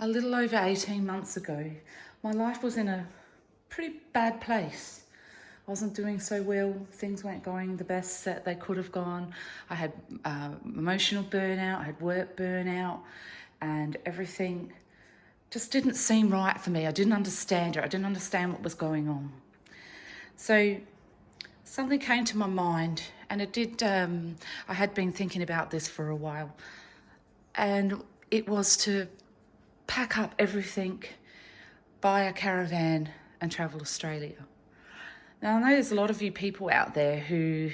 a little over 18 months ago, my life was in a pretty bad place. I wasn't doing so well. Things weren't going the best that they could have gone. I had emotional burnout, I had work burnout, and everything just didn't seem right for me. I didn't understand it. I didn't understand what was going on. So something came to my mind, and it did. I had been thinking about this for a while, and it was to pack up everything, buy a caravan, and travel Australia. Now, I know there's a lot of you people out there who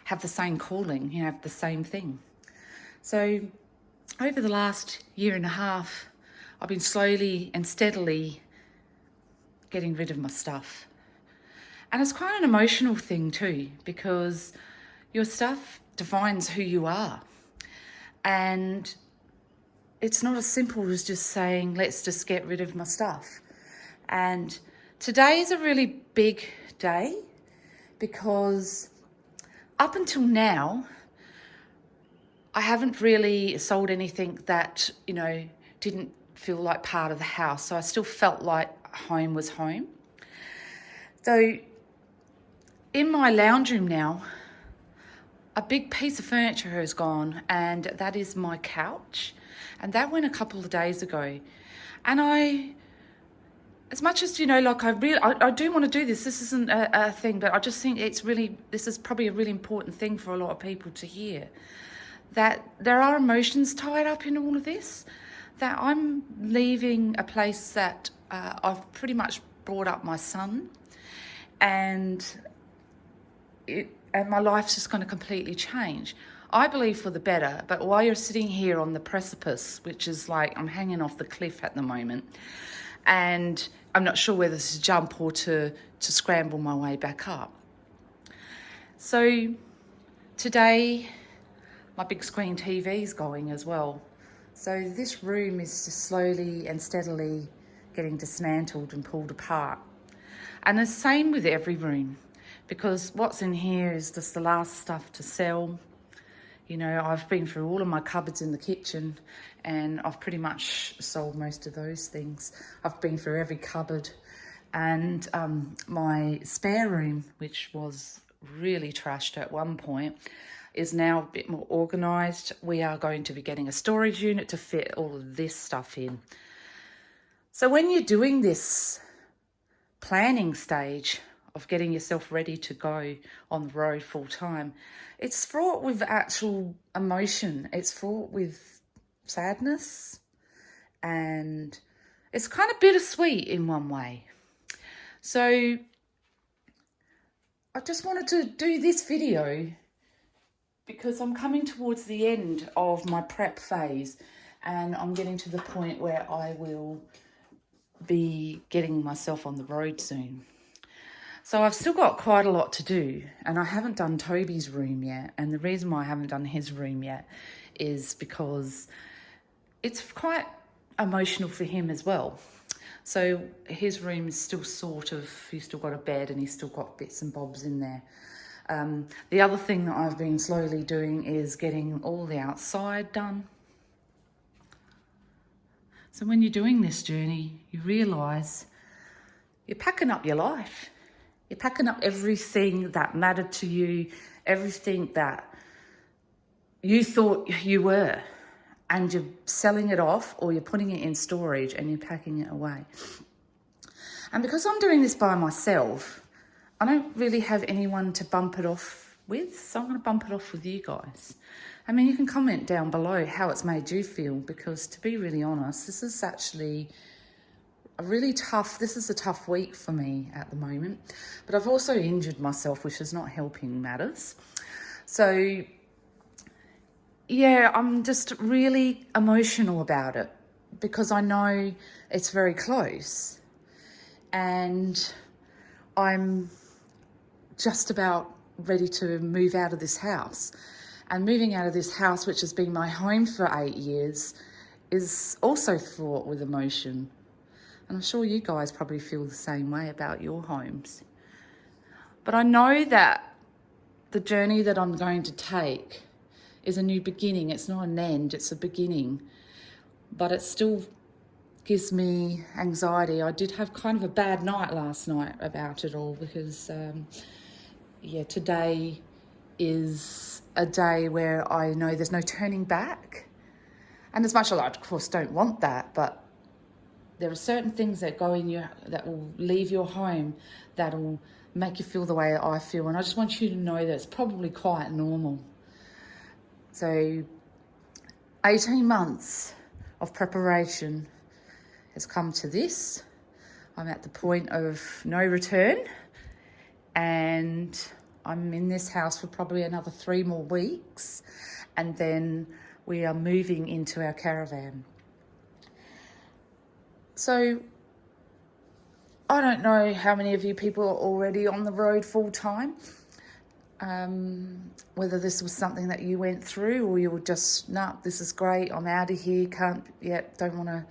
have the same calling, have the same thing. So over the last year and a half, I've been slowly and steadily getting rid of my stuff. And it's quite an emotional thing too, because your stuff defines who you are. And it's not as simple as just saying, let's just get rid of my stuff. And today is a really big day because up until now, I haven't really sold anything that, didn't feel like part of the house. So I still felt like home was home. So in my lounge room now, a big piece of furniture has gone, and that is my couch. And that went a couple of days ago. And as much as, I do want to do this. This isn't a thing, but I just think this is probably a really important thing for a lot of people to hear. That there are emotions tied up in all of this. That I'm leaving a place that I've pretty much brought up my son. And my life's just going to completely change. I believe for the better, but while you're sitting here on the precipice, which is like I'm hanging off the cliff at the moment, and I'm not sure whether to jump or to scramble my way back up. So today, my big screen TV is going as well. So this room is just slowly and steadily getting dismantled and pulled apart. And the same with every room, because what's in here is just the last stuff to sell. I've been through all of my cupboards in the kitchen and I've pretty much sold most of those things. I've been through every cupboard, and my spare room, which was really trashed at one point, is now a bit more organised. We are going to be getting a storage unit to fit all of this stuff in. So when you're doing this planning stage of getting yourself ready to go on the road full time, it's fraught with actual emotion. It's fraught with sadness, and it's kind of bittersweet in one way. So I just wanted to do this video because I'm coming towards the end of my prep phase, and I'm getting to the point where I will be getting myself on the road soon. So I've still got quite a lot to do, and I haven't done Toby's room yet. And the reason why I haven't done his room yet is because it's quite emotional for him as well. So his room is still he's still got a bed and he's still got bits and bobs in there. The other thing that I've been slowly doing is getting all the outside done. So when you're doing this journey, you realise you're packing up your life. You're packing up everything that mattered to you, everything that you thought you were, and you're selling it off, or you're putting it in storage and you're packing it away. And because I'm doing this by myself, I don't really have anyone to bump it off with, so I'm going to bump it off with you guys. I mean, you can comment down below how it's made you feel, because to be really honest, this is actually this is a tough week for me at the moment. But I've also injured myself, which is not helping matters. So yeah, I'm just really emotional about it because I know it's very close. And I'm just about ready to move out of this house. And moving out of this house, which has been my home for 8 years, is also fraught with emotion. And I'm sure you guys probably feel the same way about your homes. But I know that the journey that I'm going to take is a new beginning. It's not an end, it's a beginning. But it's still gives me anxiety. I did have kind of a bad night last night about it all because, today is a day where I know there's no turning back. And as much as I, of course, don't want that, but there are certain things that go in you that will leave your home that'll make you feel the way I feel. And I just want you to know that it's probably quite normal. So 18 months of preparation has come to this. I'm at the point of no return, and I'm in this house for probably another 3 more weeks, and then we are moving into our caravan. So I don't know how many of you people are already on the road full time, whether this was something that you went through or you were just, nah, this is great, I'm out of here, don't want to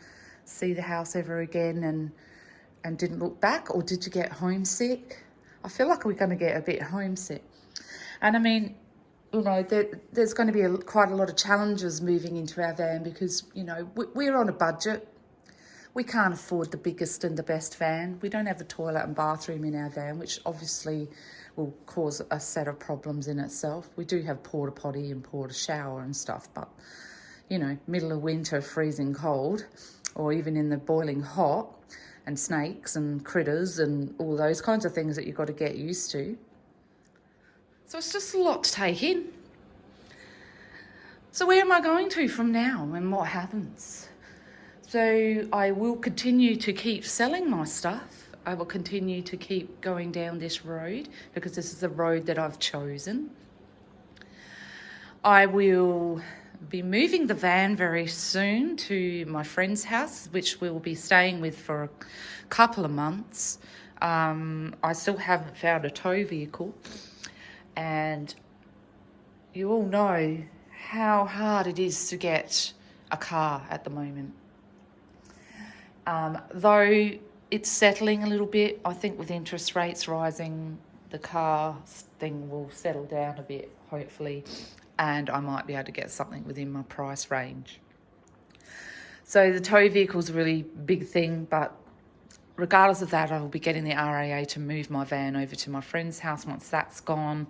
see the house ever again and didn't look back, or did you get homesick? I feel like we're going to get a bit homesick. And I mean, there's going to be quite a lot of challenges moving into our van because, we're on a budget. We can't afford the biggest and the best van. We don't have the toilet and bathroom in our van, which obviously will cause a set of problems in itself. We do have porta potty and porta shower and stuff, but, middle of winter, freezing cold, or even in the boiling hot, and snakes and critters and all those kinds of things that you've got to get used to. So it's just a lot to take in. So where am I going to from now and what happens? So I will continue to keep selling my stuff. I will continue to keep going down this road because this is the road that I've chosen. I will be moving the van very soon to my friend's house, which we'll be staying with for a couple of months. I still haven't found a tow vehicle, and you all know how hard it is to get a car at the moment. Though it's settling a little bit, I think with interest rates rising, the car thing will settle down a bit, hopefully, and I might be able to get something within my price range. So the tow vehicle is a really big thing, but regardless of that, I will be getting the RAA to move my van over to my friend's house. Once that's gone,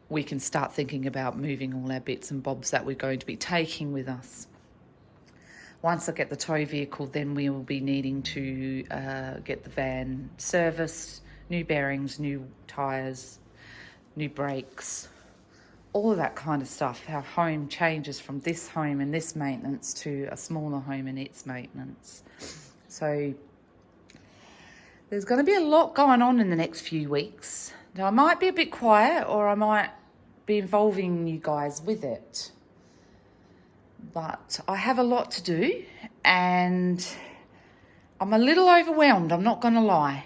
we can start thinking about moving all our bits and bobs that we're going to be taking with us. Once I get the tow vehicle, then we will be needing to get the van serviced, new bearings, new tyres, new brakes, all of that kind of stuff. Our home changes from this home and this maintenance to a smaller home and its maintenance. So there's going to be a lot going on in the next few weeks. Now, I might be a bit quiet, or I might be involving you guys with it. But I have a lot to do, and I'm a little overwhelmed, I'm not going to lie.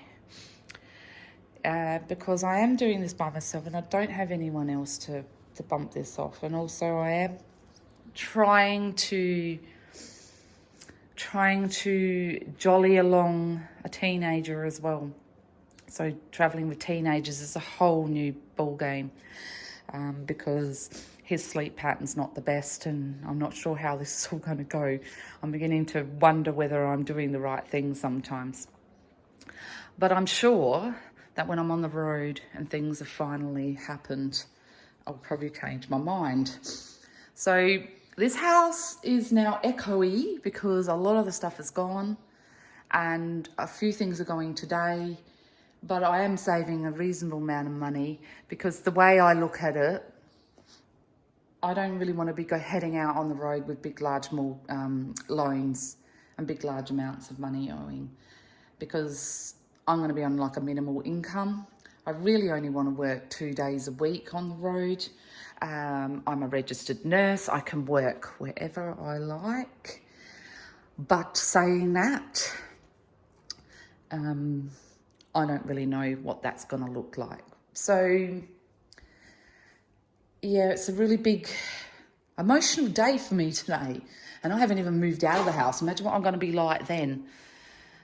Because I am doing this by myself and I don't have anyone else to bump this off. And also I am trying to jolly along a teenager as well. So travelling with teenagers is a whole new ball game, because his sleep pattern's not the best, and I'm not sure how this is all going to go. I'm beginning to wonder whether I'm doing the right thing sometimes. But I'm sure that when I'm on the road and things have finally happened, I'll probably change my mind. So this house is now echoey because a lot of the stuff is gone and a few things are going today, but I am saving a reasonable amount of money because the way I look at it, I don't really want to be heading out on the road with big, large loans and big, large amounts of money owing, because I'm going to be on like a minimal income. I really only want to work 2 days a week on the road. I'm a registered nurse. I can work wherever I like. But saying that, I don't really know what that's going to look like. So yeah, it's a really big emotional day for me today. And I haven't even moved out of the house. Imagine what I'm going to be like then.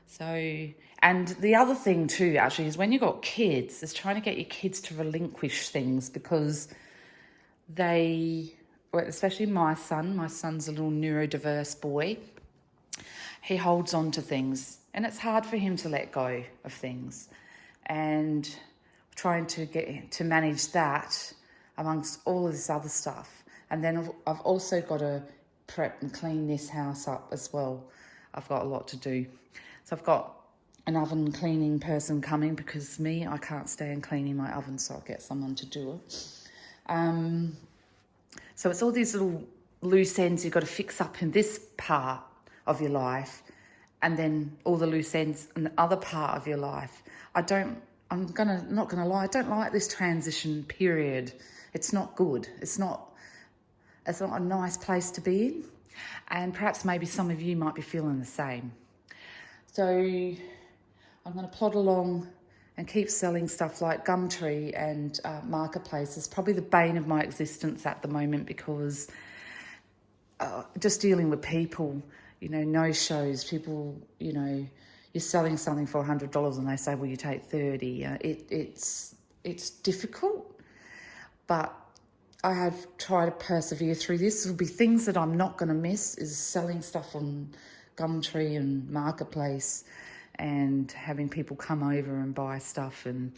So, and the other thing too, actually, is when you've got kids, is trying to get your kids to relinquish things, because they, well, especially my son's a little neurodiverse boy. he holds on to things, and it's hard for him to let go of things. And trying to get to manage that amongst all of this other stuff. And then I've also got to prep and clean this house up as well. I've got a lot to do. So I've got an oven cleaning person coming because I can't stand cleaning my oven, so I'll get someone to do it. So it's all these little loose ends you've got to fix up in this part of your life, and then all the loose ends in the other part of your life. I'm not gonna lie, I don't like this transition period. It's not good. It's not a nice place to be in. And perhaps maybe some of you might be feeling the same. So I'm gonna plod along and keep selling stuff like Gumtree and Marketplace. It's probably the bane of my existence at the moment because just dealing with people, no shows, people, you're selling something for $100 and they say, well, you take 30. It's difficult, but I have tried to persevere through this. There'll be things that I'm not going to miss is selling stuff on Gumtree and Marketplace and having people come over and buy stuff and,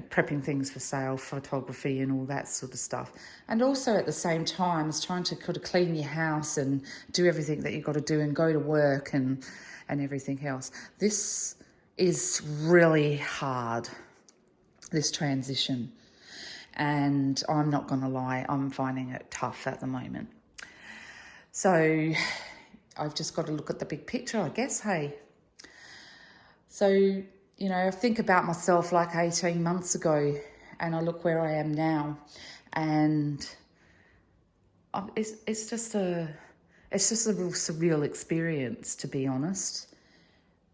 prepping things for sale, photography and all that sort of stuff. And also at the same time is trying to kind of clean your house and do everything that you've got to do and go to work and everything else. This is really hard, this transition. And I'm not going to lie, I'm finding it tough at the moment. So I've just got to look at the big picture, I guess, hey. So, I think about myself like 18 months ago and I look where I am now, and it's just a real surreal experience, to be honest,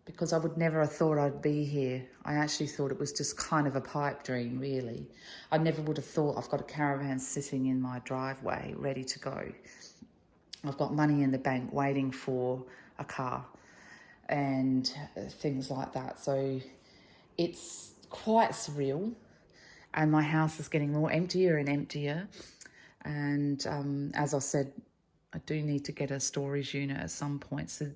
because I would never have thought I'd be here. I actually thought it was just kind of a pipe dream, really. I never would have thought I've got a caravan sitting in my driveway ready to go. I've got money in the bank waiting for a car and things like that. So it's quite surreal, and my house is getting more emptier and emptier. And as I said, I do need to get a storage unit at some point. So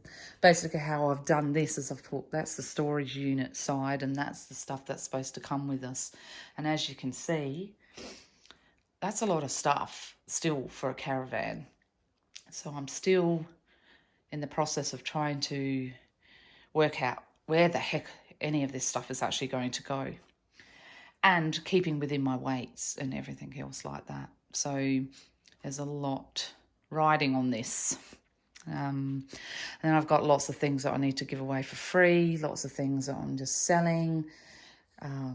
basically how I've done this is I've thought that's the storage unit side and that's the stuff that's supposed to come with us. And as you can see, that's a lot of stuff still for a caravan. So I'm still in the process of trying to work out where the heck any of this stuff is actually going to go, and keeping within my weights and everything else like that. So there's a lot riding on this. And then I've got lots of things that I need to give away for free, lots of things that I'm just selling. I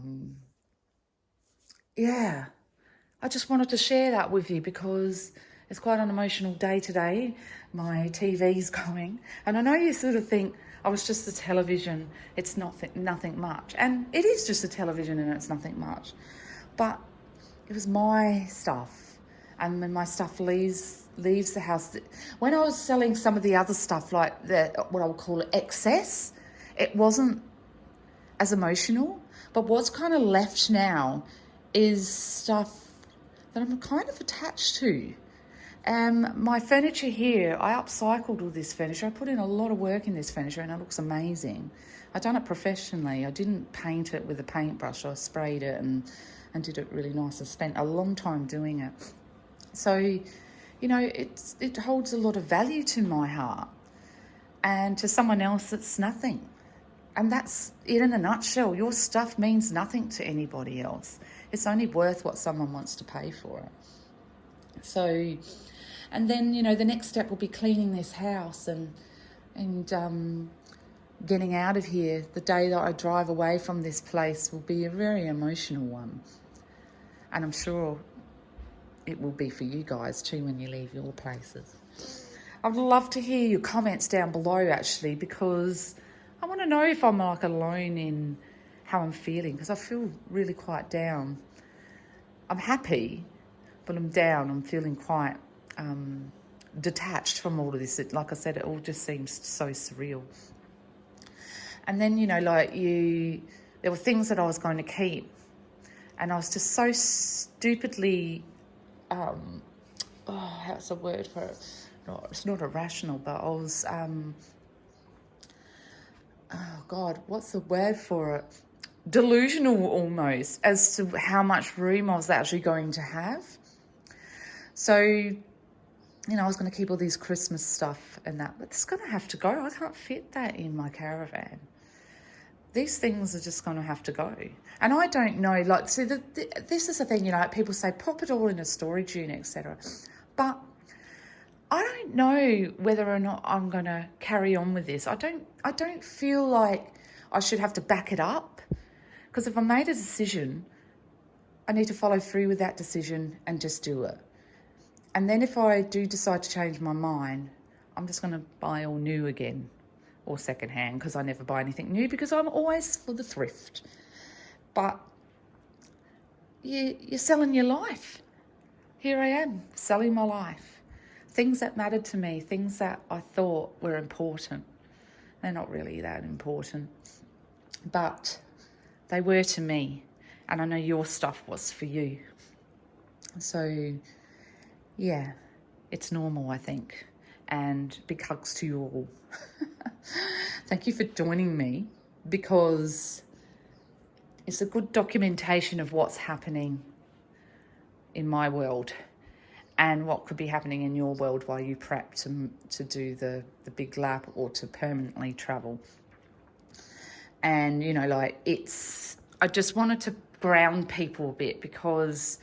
just wanted to share that with you because it's quite an emotional day today. My TV's going, and I know you sort of think, I was just a television, it's nothing much. And it is just a television and it's nothing much. But it was my stuff. And when my stuff leaves the house, when I was selling some of the other stuff, like what I would call excess, it wasn't as emotional. But what's kind of left now is stuff that I'm kind of attached to. My furniture here, I upcycled all this furniture. I put in a lot of work in this furniture and it looks amazing. I've done it professionally. I didn't paint it with a paintbrush. I sprayed it and did it really nice. I spent a long time doing it. So, it holds a lot of value to my heart, and to someone else it's nothing. And that's it in a nutshell. Your stuff means nothing to anybody else. It's only worth what someone wants to pay for it. So, and then, the next step will be cleaning this house and getting out of here. The day that I drive away from this place will be a very emotional one. And I'm sure it will be for you guys too when you leave your places. I'd love to hear your comments down below, actually, because I want to know if I'm like alone in how I'm feeling, because I feel really quite down. I'm happy, but I'm down. I'm feeling quite detached from all of this. Like I said, it all just seems so surreal. And then, there were things that I was going to keep, and I was just so stupidly, how's the word for it? it's not irrational, but I was, oh God, what's the word for it? Delusional almost as to how much room I was actually going to have. So, I was going to keep all these Christmas stuff and that, but it's going to have to go. I can't fit that in my caravan. These things are just going to have to go. And I don't know, like, see, this is the thing, people say, pop it all in a storage unit, etc. But I don't know whether or not I'm going to carry on with this. I don't feel like I should have to back it up, because if I made a decision, I need to follow through with that decision and just do it. And then if I do decide to change my mind, I'm just going to buy all new again or secondhand, because I never buy anything new because I'm always for the thrift. But you're selling your life. Here I am, selling my life. Things that mattered to me, things that I thought were important. They're not really that important, but they were to me. And I know your stuff was for you. So, yeah, it's normal, I think. And big hugs to you all. Thank you for joining me, because it's a good documentation of what's happening in my world and what could be happening in your world while you prep to do the big lap or to permanently travel. And, I just wanted to ground people a bit, because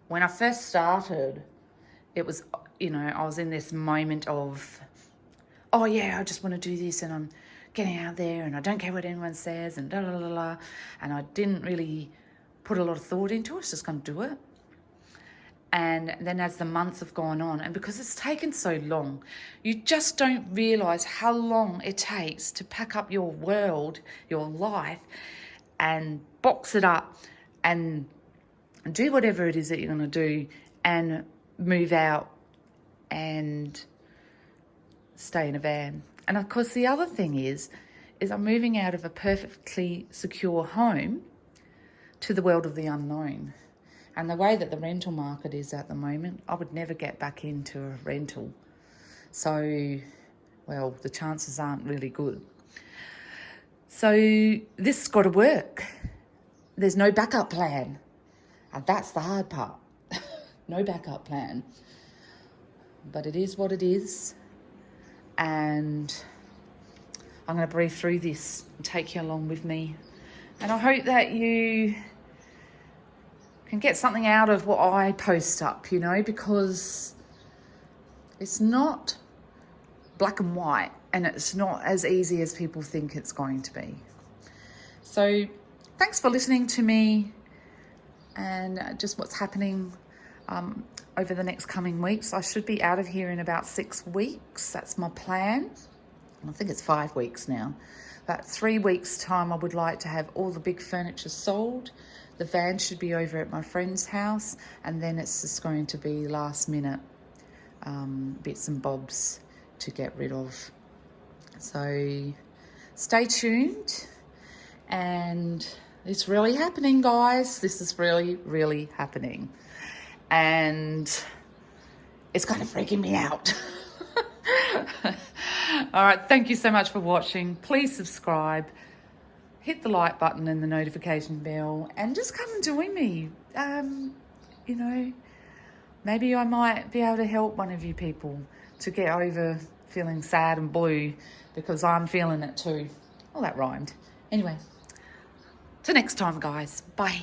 when I first started, it was, I was in this moment of, oh yeah, I just want to do this and I'm getting out there and I don't care what anyone says and da. And I didn't really put a lot of thought into it. I was just going to do it. And then as the months have gone on, and because it's taken so long, you just don't realise how long it takes to pack up your world, your life, and box it up and do whatever it is that you're going to do and move out and stay in a van. And of course, the other thing is I'm moving out of a perfectly secure home to the world of the unknown. And the way that the rental market is at the moment, I would never get back into a rental. So, well, the chances aren't really good. So this has got to work. There's no backup plan. And that's the hard part. No backup plan. But it is what it is. And I'm going to breathe through this and take you along with me. And I hope that you can get something out of what I post up, because it's not black and white and it's not as easy as people think it's going to be. So thanks for listening to me and just what's happening over the next coming weeks. I should be out of here in about 6 weeks. That's my plan. I think it's 5 weeks now. About 3 weeks' time, I would like to have all the big furniture sold. The van should be over at my friend's house, and then it's just going to be last minute bits and bobs to get rid of. So stay tuned, and it's really happening, guys. This is really, really happening. And it's kind of freaking me out. All right, thank you so much for watching. Please subscribe, hit the like button and the notification bell, and just come and join me. Maybe I might be able to help one of you people to get over feeling sad and blue, because I'm feeling it too. Oh, that rhymed. Anyway, till next time, guys. Bye.